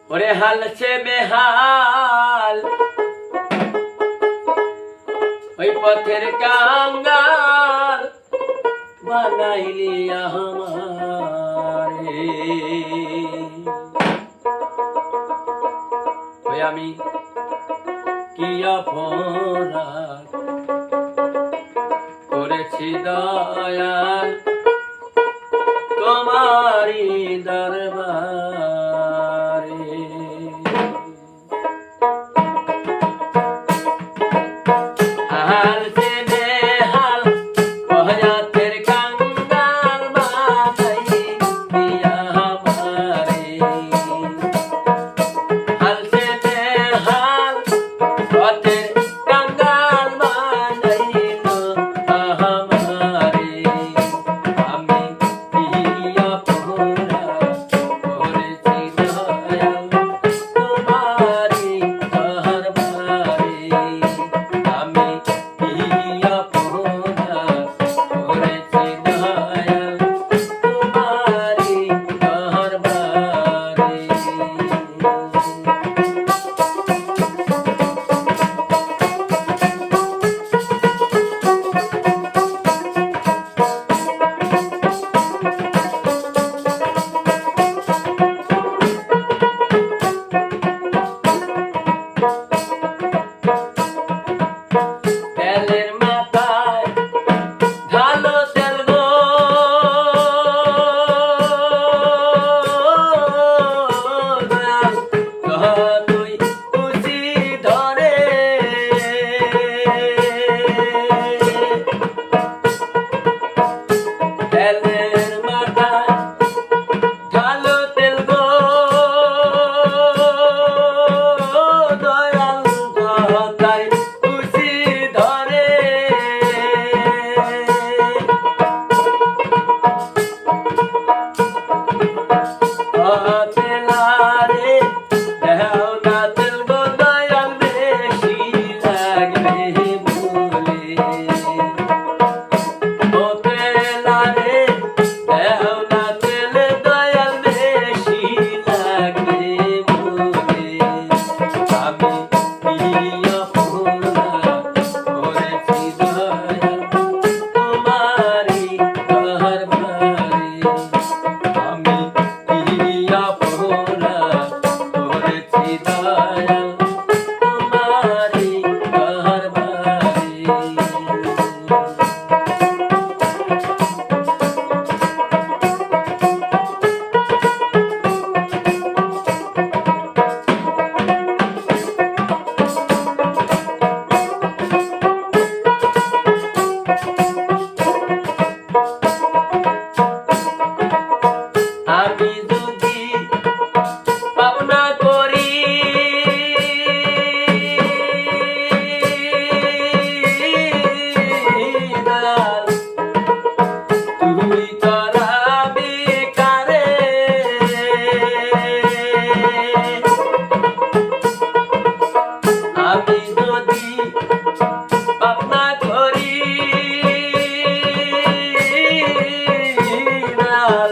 ওরে হাল সে বেহাল ওই পথের কাঙ্গাল বানাইলি আমারে। ওই আমি কি অপরাধ করেছি দয়াল তোমারি দরবারে। হাল সে বেহাল পথের কাঙ্গাল বানাইলি আমারে। হাল সে বেহাল পথের কাঙ্গাল বানাইলি আমারে। আমি কি অপরাধ করেছি দয়াল তোমারি দরবারে। আমি কি অপরাধ করেছি দয়াল তোমারি দরবারে। তেলের মাথায় ঢালো তেল গো তুই খুশি ধরে। তেলের মাথায় ঢালো তেল গো দয়াল তাই খুশি ধরে। তেলারে দেও না তেল গো দয়াল বেশি লাগবে বলে। ও তেলারে দেও না তেল দয়াল বেশি লাগবে বলে। আমি কি অপরাধ করেছি দয়াল তোমারি দরবারে। আমি কি অপরাধ করেছি দয়াল তোমারি দরবারে। আমি যদি পাবনা করি দয়াল তুই করাবি কারে। আমি যদি পাবনা করি দয়াল